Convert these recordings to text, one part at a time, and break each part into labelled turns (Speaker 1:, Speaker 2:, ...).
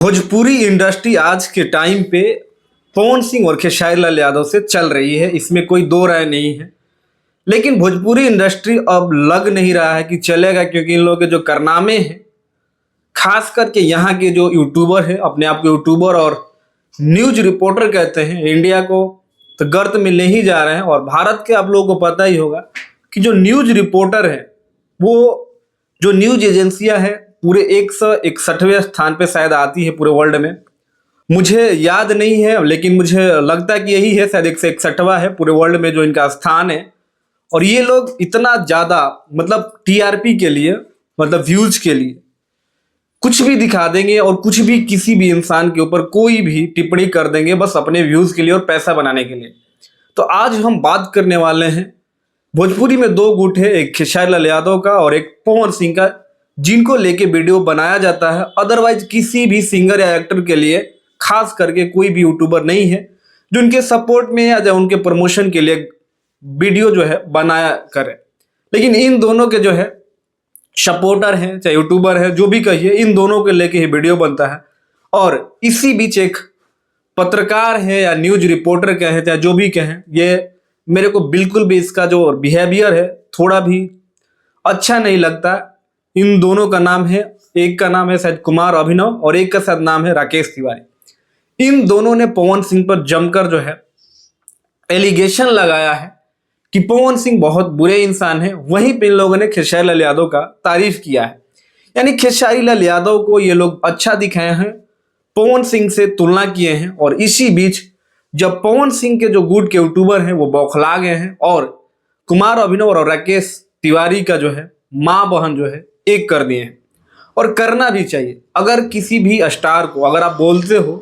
Speaker 1: Bhojpuri industry आज के time पे पवन सिंह और खेसारी लाल यादव से चल रही है, इसमें कोई दो राय नहीं है। लेकिन भोजपुरी इंडस्ट्री अब लग नहीं रहा है कि चलेगा, क्योंकि इन लोगों के जो कारनामे हैं, खास करके यहाँ के जो यूट्यूबर है, अपने आप को यूट्यूबर और न्यूज रिपोर्टर कहते हैं, इंडिया को तो गर्त में ले ही जा रहे हैं। और भारत के आप लोगों को पता ही होगा कि जो न्यूज रिपोर्टर है, वो जो न्यूज एजेंसियां हैं, पूरे 161वें स्थान पे शायद आती है पूरे वर्ल्ड में। मुझे याद नहीं है, लेकिन मुझे लगता है कि यही है, शायद 161वां है पूरे वर्ल्ड में जो इनका स्थान है। और ये लोग इतना ज़्यादा मतलब टीआरपी के लिए, मतलब व्यूज के लिए कुछ भी दिखा देंगे और कुछ भी किसी भी इंसान के ऊपर कोई भी टिप्पणी कर देंगे, बस अपने व्यूज के लिए और पैसा बनाने के लिए। तो आज हम बात करने वाले हैं, भोजपुरी में दो गुट है, एक खेसारी लाल यादव का और एक पवन सिंह का, जिनको लेके वीडियो बनाया जाता है। अदरवाइज किसी भी सिंगर या एक्टर के लिए खास करके कोई भी यूट्यूबर नहीं है जो उनके सपोर्ट में या जो उनके प्रमोशन के लिए वीडियो जो है बनाया करे। लेकिन इन दोनों के जो है सपोर्टर हैं, चाहे यूट्यूबर है, जो भी कहिए, इन दोनों के लेके ही वीडियो बनता है। और इसी बीच एक पत्रकार है या न्यूज रिपोर्टर कहें, चाहे जो भी कहें, ये मेरे को बिल्कुल भी इसका जो बिहेवियर है थोड़ा भी अच्छा नहीं लगता। इन दोनों का नाम है, एक का नाम है शायद कुमार अभिनव और एक का शायद नाम है राकेश तिवारी। इन दोनों ने पवन सिंह पर जमकर जो है एलिगेशन लगाया है कि पवन सिंह बहुत बुरे इंसान हैं। वहीं पे इन लोगों ने खेसारी लाल यादव का तारीफ किया है, यानी खेसारी लाल यादव को ये लोग अच्छा दिखाए हैं, पवन सिंह से तुलना किए हैं। और इसी बीच जब पवन सिंह के जो गुट के यूट्यूबर हैं वो बौखला गए हैं और कुमार अभिनव और राकेश तिवारी का जो है माँ बहन जो है एक कर दिए हैं। और करना भी चाहिए। अगर किसी भी स्टार को अगर आप बोलते हो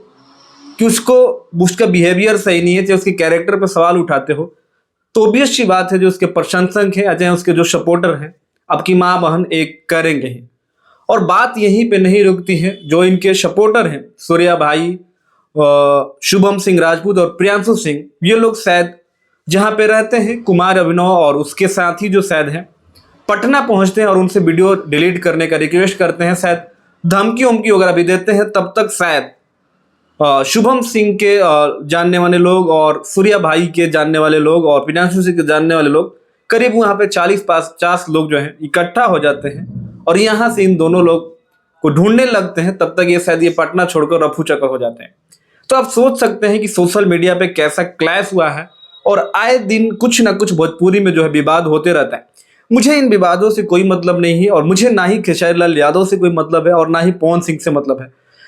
Speaker 1: कि उसका बिहेवियर सही नहीं है, चाहे उसके कैरेक्टर पर सवाल उठाते हो, तो ऑब्वियस सी बात है जो उसके प्रशंसक हैं, चाहे उसके जो सपोर्टर हैं, आपकी माँ बहन एक करेंगे ही। और बात यहीं पे नहीं रुकती है। जो इनके सपोर्टर हैं, सूर्या भाई, शुभम सिंह राजपूत और प्रियांशु सिंह, ये लोग शायद जहाँ पे रहते हैं, कुमार अभिनव और उसके साथी जो शायद हैं, पटना पहुंचते हैं और उनसे वीडियो डिलीट करने का रिक्वेस्ट करते हैं, शायद धमकी उमकी वगैरह भी देते हैं। तब तक शायद शुभम सिंह के जानने वाले लोग और सूर्या भाई के जानने वाले लोग और प्रियांशु सिंह के जानने वाले लोग करीब वहाँ पे 40-50 लोग जो हैं इकट्ठा हो जाते हैं और यहाँ से इन दोनों लोग को ढूंढने लगते हैं। तब तक ये शायद ये पटना छोड़कर रफू चक्कर हो जाते हैं। तो आप सोच सकते हैं कि सोशल मीडिया पे कैसा क्लैश हुआ है और आए दिन कुछ ना कुछ भोजपुरी में जो है विवाद होते रहता है। मुझे इन विवादों से कोई मतलब नहीं है और मुझे ना ही खेसारी लाल यादव से कोई मतलब है और ना ही पवन सिंह से मतलब है।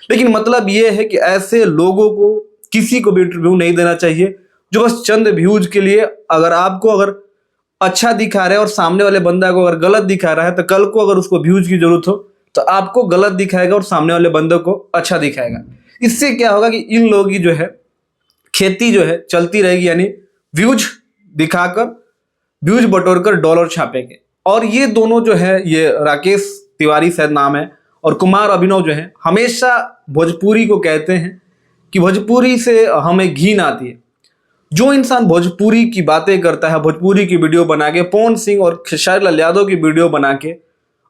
Speaker 1: लेकिन मतलब ये है कि ऐसे लोगों को किसी को भी इंटरव्यू नहीं देना चाहिए जो बस चंद व्यूज के लिए, अगर अच्छा दिखा रहा है और सामने वाले बंदा को अगर गलत दिखा रहा है, तो कल को अगर उसको व्यूज की जरूरत हो तो आपको गलत दिखाएगा और सामने वाले बंदे को अच्छा दिखाएगा। इससे क्या होगा कि इन लोगों की जो है खेती जो है चलती रहेगी, यानी व्यूज दिखाकर व्यूज बटोरकर डॉलर छापेंगे। और ये दोनों जो है, ये राकेश तिवारी शायद नाम है और कुमार अभिनव जो है, हमेशा भोजपुरी को कहते हैं कि भोजपुरी से हमें घिन आती है। जो इंसान भोजपुरी की बातें करता है, भोजपुरी की वीडियो बना के, पवन सिंह और खेसारी लाल यादव की वीडियो बना के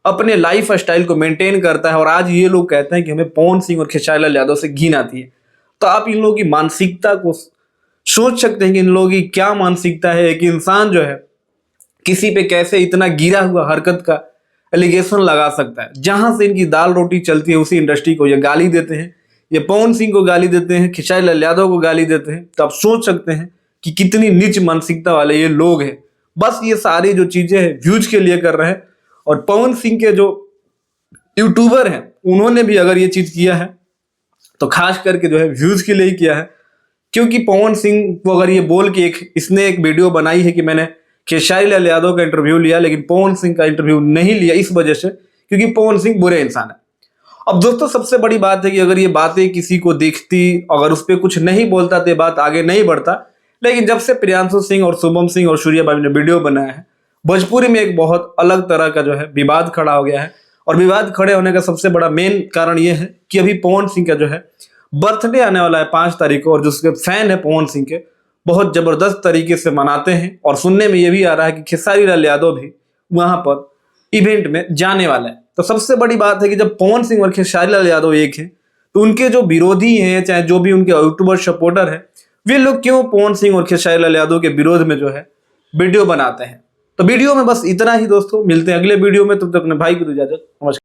Speaker 1: अपने लाइफ स्टाइल को मेंटेन करता है, और आज ये लोग कहते हैं कि हमें पवन सिंह और खेसारी लाल यादव से घिन आती है। तो आप इन लोगों की मानसिकता को सोच सकते हैं कि इन लोगों की क्या मानसिकता है। एक इंसान जो है किसी पे कैसे इतना गिरा हुआ हरकत का एलिगेशन लगा सकता है। जहां से इनकी दाल रोटी चलती है उसी इंडस्ट्री को ये गाली देते हैं, ये पवन सिंह को गाली देते हैं, खेसारी लाल यादव को गाली देते हैं। तो आप सोच सकते हैं कि कितनी नीच मानसिकता वाले ये लोग हैं। बस ये सारी जो चीजें हैं व्यूज के लिए कर रहे हैं। और पवन सिंह के जो यूट्यूबर हैं, उन्होंने भी अगर ये चीज किया है तो खास करके जो है व्यूज के लिए ही किया है। क्योंकि पवन सिंह को अगर ये बोल के इसने एक वीडियो बनाई है कि मैंने खेसारी लाल यादव का इंटरव्यू लिया लेकिन पवन सिंह का इंटरव्यू नहीं लिया, इस वजह से क्योंकि पवन सिंह बुरे इंसान है। अब दोस्तों सबसे बड़ी बात है कि अगर ये बातें किसी को दिखती, अगर उस पर कुछ नहीं बोलता तो ये बात आगे नहीं बढ़ता। लेकिन जब से प्रियांशु सिंह और शुभम सिंह और सूर्या भाई ने वीडियो बनाया है, भोजपुरी में एक बहुत अलग तरह का जो है विवाद खड़ा हो गया है। और विवाद खड़े होने का सबसे बड़ा मेन कारण ये है कि अभी पवन सिंह का जो है बर्थडे आने वाला है 5 तारीख को, और जो उसके फैन है पवन सिंह के, बहुत जबरदस्त तरीके से मनाते हैं। और सुनने में ये भी आ रहा है कि खेसारी लाल यादव भी वहां पर इवेंट में जाने वाला है। तो सबसे बड़ी बात है कि जब पवन सिंह और खेसारी लाल यादव एक है तो उनके जो विरोधी हैं, चाहे जो भी उनके यूट्यूबर सपोर्टर हैं, वे लोग क्यों पवन सिंह और खेसारी लाल यादव के विरोध में जो है वीडियो बनाते हैं। तो वीडियो में बस इतना ही दोस्तों, मिलते हैं अगले वीडियो में, तब तक अपने भाई को दो इजाजत। नमस्कार।